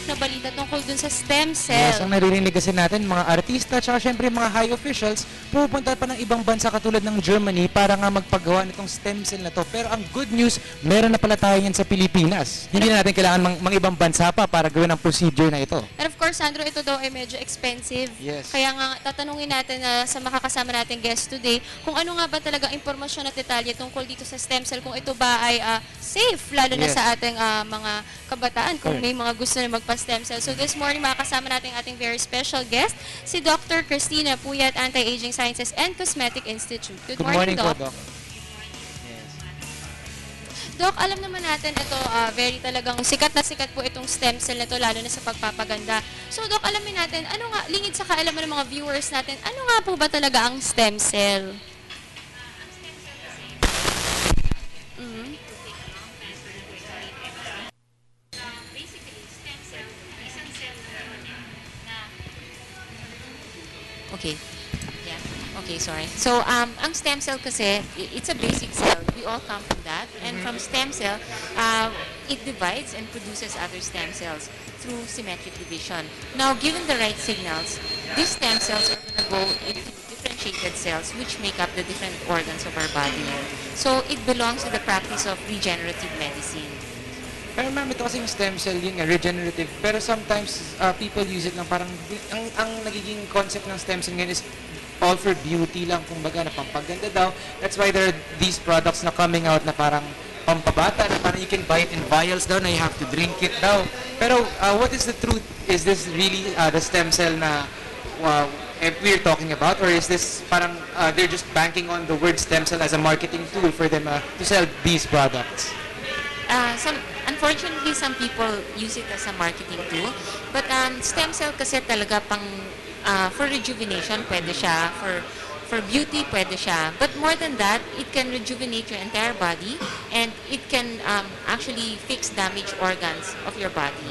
na balita tungkol dun sa stem cell. Yes, ang naririnig kasi natin, mga artista, tsaka syempre mga high officials, pupunta pa ng ibang bansa katulad ng Germany para nga magpagawa nitong stem cell na to. Pero ang good news, meron na pala tayo yan sa Pilipinas. Hindi na natin kailangan mang ibang bansa pa para gawin ang procedure na ito. And of course, Sandro, ito daw ay medyo expensive. Yes. Kaya nga, tatanungin natin sa makakasama nating guest today, kung ano nga ba talaga impormasyon at detalye tungkol dito sa stem cell, kung ito ba ay safe, lalo na Yes. sa ating mga kabataan, kung Correct. may mga gusto na magpa-stem cell. So this morning, makakasama natin ating very special guest, si Dr. Christina Puyat, Anti-Aging Sciences and Cosmetic Institute. Good morning, po, Doc. Doc. Yes. Doc, alam naman natin ito, very talagang sikat na sikat po itong stem cell na to, lalo na sa pagpapaganda. So, Doc, alamin natin, ano nga, lingid sa kaalaman ng mga viewers natin, ano nga po ba talaga ang stem cell? Mhm. Okay. Yeah. Okay, sorry. So, ang stem cell kasi, it's a basic cell. We all come from that. And from stem cell, it divides and produces other stem cells through symmetric division. Now, given the right signals, these stem cells are going to go into differentiated cells which make up the different organs of our body. So, it belongs to the practice of regenerative medicine. Pero ma'am, ito kasing stem cell yun nga, regenerative. Pero sometimes, people use it lang parang, ang nagiging concept ng stem cell ngayon is all for beauty lang, kumbaga na pampaganda daw. That's why there are these products na coming out na parang pampabata, na parang you can buy it in vials daw, na you have to drink it daw. Pero what is the truth? Is this really the stem cell na we're talking about? Or is this parang they're just banking on the word stem cell as a marketing tool for them to sell these products? Unfortunately, some people use it as a marketing tool. But stem cell kasi talaga pang for rejuvenation, pwede siya. For beauty, pwede siya. But more than that, it can rejuvenate your entire body and it can actually fix damaged organs of your body.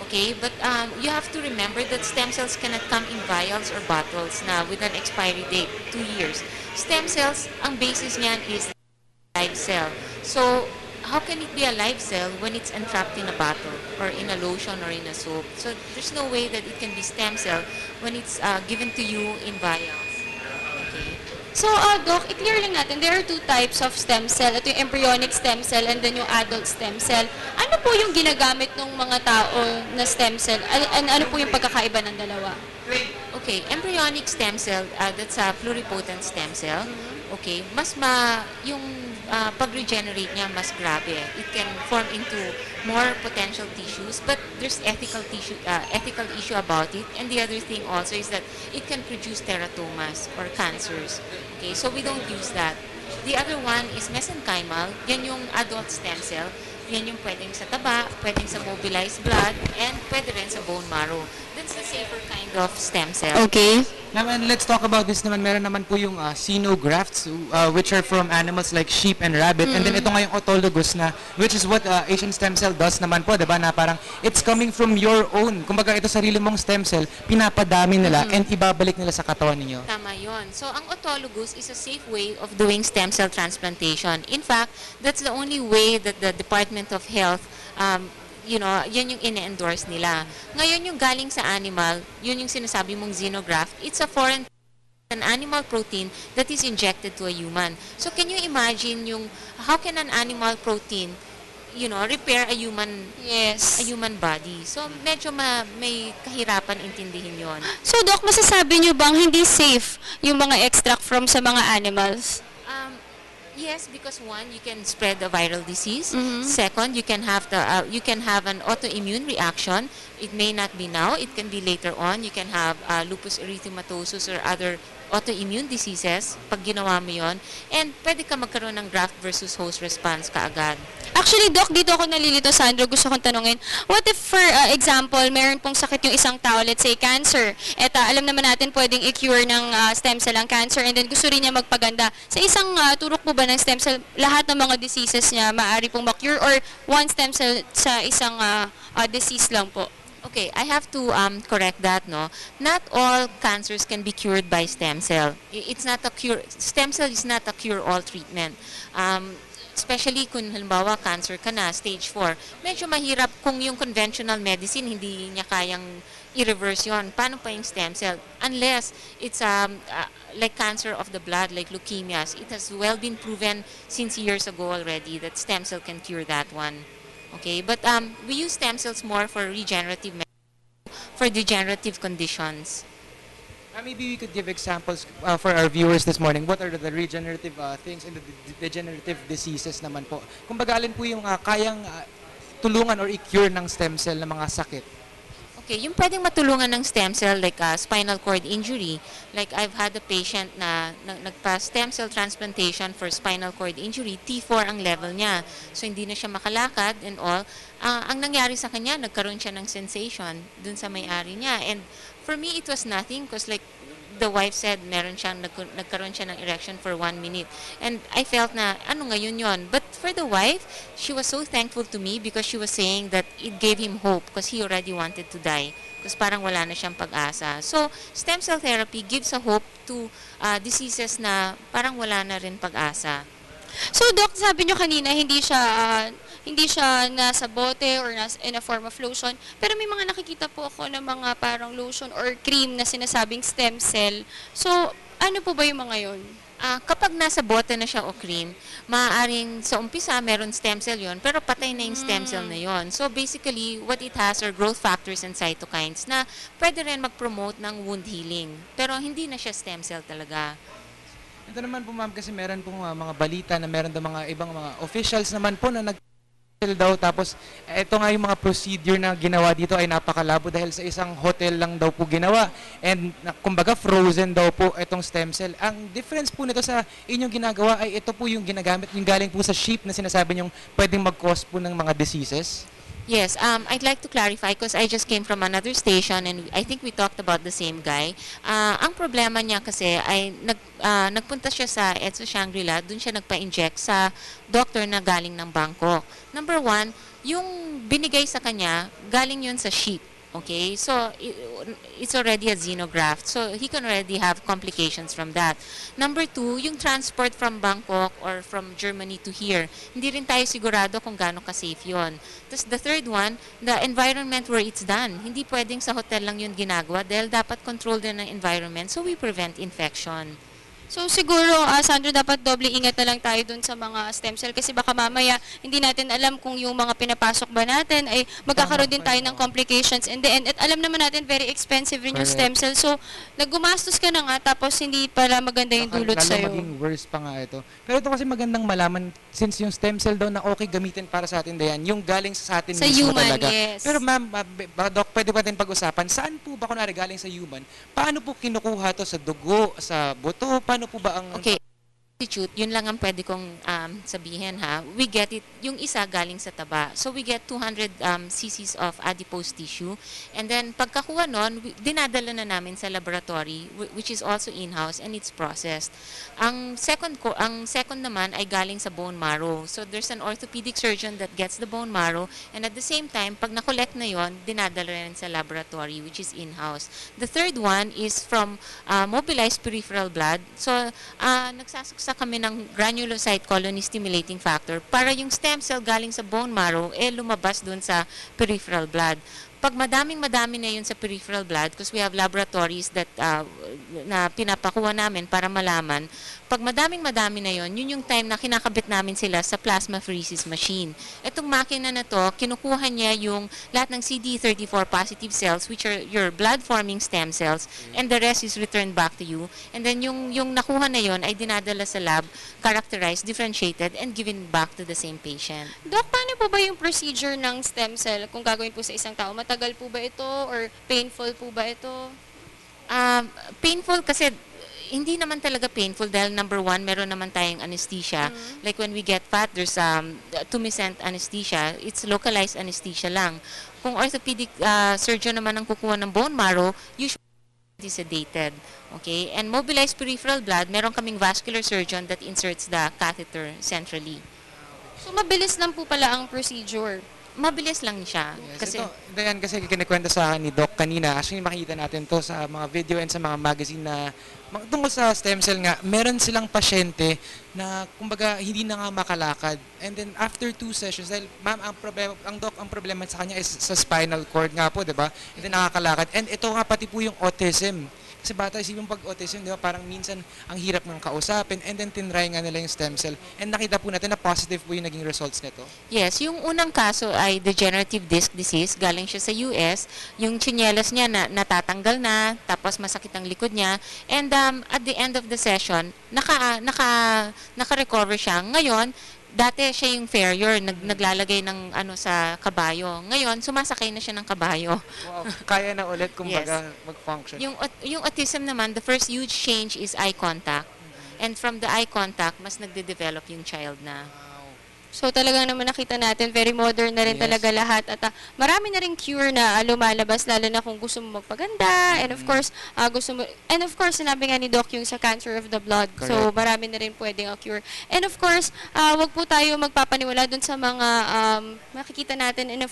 Okay? But you have to remember that stem cells cannot come in vials or bottles na with an expiry date, 2 years. Stem cells, ang basis niyan is live cell. So, how can it be a live cell when it's entrapped in a bottle or in a lotion or in a soap? So there's no way that it can be stem cell when it's given to you in vials. Okay. So, Doc, i-clear lang natin, there are two types of stem cell. Ito yung embryonic stem cell and then yung adult stem cell. Ano po yung ginagamit ng mga tao na stem cell? Ano po yung pagkakaiba ng dalawa? Okay, embryonic stem cell, that's a pluripotent stem cell. Okay, yung pag-regenerate niya mas grabe. It can form into more potential tissues, but there's ethical issue about it. And the other thing also is that it can produce teratomas or cancers. Okay, so we don't use that. The other one is mesenchymal. Yan yung adult stem cell. Yan yung pwedeng sa taba, pwedeng sa mobilized blood, and pwede rin sa bone marrow. That's the safer kind of stem cell. Okay. Naman, let's talk about this naman. Meron naman po yung xenografts, which are from animals like sheep and rabbit. And then ito nga yung autologous na, which is what Asian stem cell does naman po, diba? Na parang, it's coming from your own. Kumbaga, ito sarili mong stem cell, pinapadami nila and ibabalik nila sa katawan ninyo. Tama yun. So, ang autologous is a safe way of doing stem cell transplantation. In fact, that's the only way that the Department of Health yan yung ine-endorse nila. Ngayon yung galing sa animal, yun yung sinasabi mong xenograft, it's an animal protein that is injected to a human. So can you imagine how can an animal protein, repair a human body? So medyo may kahirapan intindihin yon. So, Doc, masasabi nyo bang hindi safe yung mga extract from sa mga animals? Yes, because one, you can spread a viral disease. Second, you can have an autoimmune reaction. It may not be now. It can be later on. You can have lupus erythematosus or other autoimmune diseases pag ginawa mo yun. And pwede ka magkaroon ng graft versus host response kaagad. Actually, Doc, dito ako nalilito, Sandro. Gusto kong tanungin, what if, for example, meron pong sakit yung isang tao, let's say cancer, at alam naman natin pwedeng i-cure ng stem cell ang cancer, and then gusto rin niya magpaganda. Sa isang turok po ba ng stem cell, lahat ng mga diseases niya maaari pong ma-cure, or one stem cell sa isang disease lang po? Okay, I have to correct that, no? Not all cancers can be cured by stem cell. It's not a cure. Stem cell is not a cure-all treatment. Especially kung halimbawa cancer ka na, stage 4, medyo mahirap kung yung conventional medicine hindi niya kayang i-reverse yon. Paano pa yung stem cell? Unless it's like cancer of the blood, like leukemias. It has well been proven since years ago already that stem cell can cure that one. Okay, but we use stem cells more for regenerative for degenerative conditions. Maybe we could give examples for our viewers this morning. What are the regenerative things and the degenerative diseases naman po? Kumbaga, alin po yung kayang tulungan or i-cure ng stem cell ng mga sakit? Okay, yung pwedeng matulungan ng stem cell like spinal cord injury. Like I've had a patient na nagpa-stem cell transplantation for spinal cord injury. T4 ang level niya. So hindi na siya makalakad and all. Ang nangyari sa kanya, nagkaroon siya ng sensation dun sa may-ari niya. And for me, it was nothing because like the wife said nagkaroon siya ng erection for 1 minute. And I felt na, ano ngayon yon? But for the wife, she was so thankful to me because she was saying that it gave him hope because he already wanted to die. Because parang wala na siyang pag-asa. So, stem cell therapy gives a hope to diseases na parang wala na rin pag-asa. So, Doc, sabi nyo kanina, hindi siya nasa bote or in a form of lotion. Pero may mga nakikita po ako ng mga parang lotion or cream na sinasabing stem cell. So, ano po ba yung mga yon? Kapag nasa bote na siya o cream, maaaring sa umpisa meron stem cell yon, pero patay na yung stem cell na yon. So basically, what it has are growth factors and cytokines na pwede rin mag-promote ng wound healing. Pero hindi na siya stem cell talaga. Ito naman po ma'am, kasi meron pong mga balita na meron daw mga ibang mga officials naman po na daw, tapos ito nga yung mga procedure na ginawa dito ay napakalabo dahil sa isang hotel lang daw po ginawa and kumbaga frozen daw po itong stem cell. Ang difference po nito sa inyong ginagawa ay ito po yung ginagamit, yung galing po sa sheep na sinasabi nyong pwedeng mag-cause po ng mga diseases. Yes, I'd like to clarify because I just came from another station and I think we talked about the same guy. Ang problema niya kasi ay nagpunta siya sa EDSA Shangri-La, dun siya nagpa-inject sa doctor na galing ng Bangkok. Number 1, yung binigay sa kanya, galing yun sa sheep. Okay, so it's already a xenograft. So he can already have complications from that. Number 2, yung transport from Bangkok or from Germany to here, hindi rin tayo sigurado kung gaano ka-safe yun. Tapos the third one, the environment where it's done. Hindi pwedeng sa hotel lang yun ginagawa dahil dapat control din ng environment so we prevent infection. So siguro, Sandro, dapat doble ingat na lang tayo dun sa mga stem cell kasi baka mamaya hindi natin alam kung yung mga pinapasok ba natin ay magkakaroon din tayo ng complications in the end. At alam naman natin, very expensive rin yung stem cell. So, naggumastos ka na nga tapos hindi pala maganda yung dulot sa'yo. Lalo maging worse pa nga ito. Pero ito kasi magandang malaman since yung stem cell daw na okay gamitin para sa atin dayan, yung galing sa atin sa mismo human, talaga. yes. Pero ma'am, Doc, pwede ba natin pag-usapan, saan po ba kunwari galing sa human? Paano po kinukuha to? Sa dugo, sa buto? Paano po ba ang... Okay. Yun lang ang pwede kong sabihin ha. We get it, yung isa galing sa taba. So we get 200 cc's of adipose tissue. And then pagkakuha nun, dinadala na namin sa laboratory, which is also in-house and it's processed. Ang second naman ay galing sa bone marrow. So there's an orthopedic surgeon that gets the bone marrow and at the same time, pag na-collect na yon, dinadala rin sa laboratory, which is in-house. The third one is from mobilized peripheral blood. So nagsasuksa kami ng granulocyte colony stimulating factor para yung stem cell galing sa bone marrow lumabas dun sa peripheral blood. Pag madami na yun sa peripheral blood, because we have laboratories that na pinapakuha namin para malaman, pag madami na yun yung time na kinakabit namin sila sa plasmapheresis machine. Itong makina na to, kinukuha niya yung lahat ng CD34 positive cells, which are your blood-forming stem cells, and the rest is returned back to you. And then yung nakuha na yun ay dinadala sa lab, characterized, differentiated, and given back to the same patient. Doc, paano po ba yung procedure ng stem cell kung gagawin po sa isang tao? Matagal po ba ito or painful po ba ito? Painful kasi hindi naman talaga painful dahil number 1, meron naman tayong anesthesia. Like when we get fat, there's tumescent anesthesia. It's localized anesthesia lang. Kung orthopedic surgeon naman ang kukuha ng bone marrow, usually sedated. Okay? And mobilized peripheral blood, meron kaming vascular surgeon that inserts the catheter centrally. So, mabilis lang po pala ang procedure. mabilis lang siya. Yes, Kasi, ito, Dayan, kasi kinikwento sa akin ni Doc kanina, actually makikita natin to sa mga video and sa mga magazine na tungkol sa stem cell nga, meron silang pasyente na kumbaga hindi na nga makalakad. And then after 2 sessions, dahil ma'am, ang problema sa kanya is sa spinal cord nga po, di ba? Hindi nakakalakad. And ito nga pati po yung autism. Kasi bata, isipin pag autism, di ba, parang minsan ang hirap ng kausapin and then tinry nga nila yung stem cell. And nakita po natin na positive po yung naging results nito. yes, yung unang kaso ay degenerative disc disease. Galing siya sa US. Yung tsinelas niya natatanggal na, tapos masakit ang likod niya. And at the end of the session, naka-recover siya. Ngayon, dati siya yung farrier, naglalagay ng sa kabayo. Ngayon, sumasakay na siya ng kabayo. Wow, kaya na ulit kumbaga mag-function. Yung autism naman, the first huge change is eye contact. And from the eye contact, mas nagde-develop yung child na. So talagang naman nakita natin, very modern na rin Yes. talaga lahat. At marami na rin cure na lumalabas, lalo na kung gusto mo magpaganda. And of course, sinabi nga ni Doc yung sa cancer of the blood. So Correct. marami na rin pwedeng cure. And of course, wag po tayo magpapaniwala dun sa mga makikita natin in a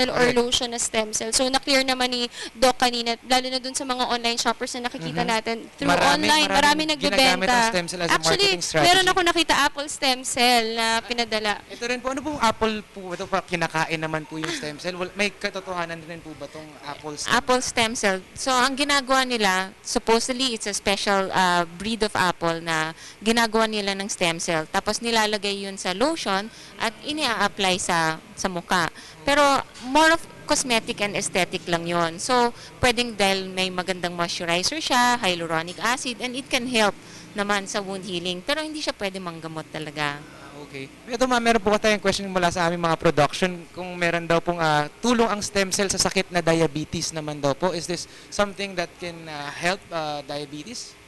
or Correct. lotion na stem cell. So na-clear naman ni Doc kanina, lalo na dun sa mga online shoppers na nakikita natin through online. Marami ginagamit ang nagbebenta. stem cell as a Actually, marketing strategy. meron ako nakita Apple stem cell na pinadala. Ito rin po, ano pong apple po ito? Kinakain naman po yung stem cell. May katotohanan din po ba itong apple stem? Apple stem cell. So, ang ginagawa nila, supposedly, it's a special breed of apple na ginagawa nila ng stem cell. Tapos nilalagay yun sa lotion at ini-apply sa muka. Pero more of cosmetic and aesthetic lang yon. So, pwedeng dahil may magandang moisturizer siya, hyaluronic acid, and it can help naman sa wound healing. Pero hindi siya pwede manggamot talaga. Okay. Ito ma'am, meron po tayong question mula sa aming mga production kung meron daw pong tulong ang stem cell sa sakit na diabetes naman daw po. Is this something that can help diabetes?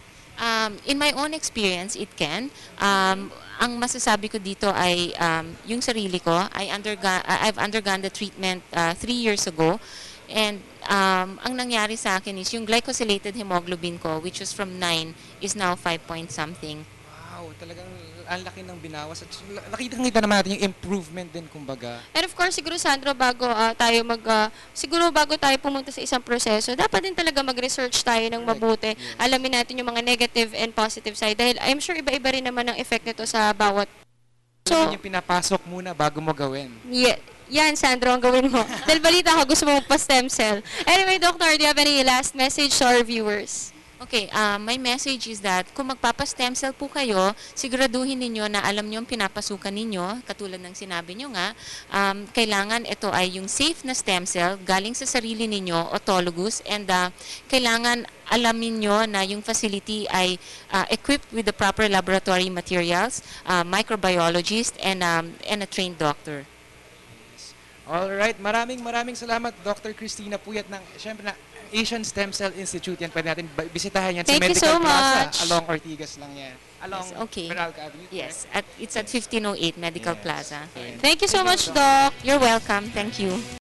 In my own experience, it can. Ang masasabi ko dito ay yung sarili ko. I've undergone the treatment 3 years ago. And ang nangyari sa akin is yung glycosylated hemoglobin ko, which was from 9, is now 5 point something. Wow, talagang ang laki ng binawas. At nakita naman natin yung improvement din kumbaga. And of course, siguro Sandro, bago tayo pumunta sa isang proseso, dapat din talaga mag-research tayo ng mabuti. Yes. Alamin natin yung mga negative and positive side. Dahil I'm sure iba-iba rin naman ang effect nito sa bawat. So, yung pinapasok muna bago mo gawin. Yan, Sandro, ang gawin mo. Dahil balita ko, gusto mo magpa-stem cell. Anyway, Doctor, do you have any last message to our viewers? Okay, my message is that kung magpapa-stem cell po kayo, siguraduhin ninyo na alam nyo ang pinapasukan ninyo, katulad ng sinabi nyo nga, kailangan ito ay yung safe na stem cell galing sa sarili ninyo, autologous, and kailangan alamin nyo na yung facility ay equipped with the proper laboratory materials, microbiologist, and a trained doctor. Alright, maraming salamat Dr. Christina Puyat ng, syempre na Asian Stem Cell Institute. Yan, pwede natin bisitahin yan sa Thank you Medical so Plaza. much. Along Ortigas lang yan. Along Yes, okay. Meralco Avenue. Yes, it's at 1508 Medical Yes. Plaza. Thank you so much, Doc. You're welcome. Thank you.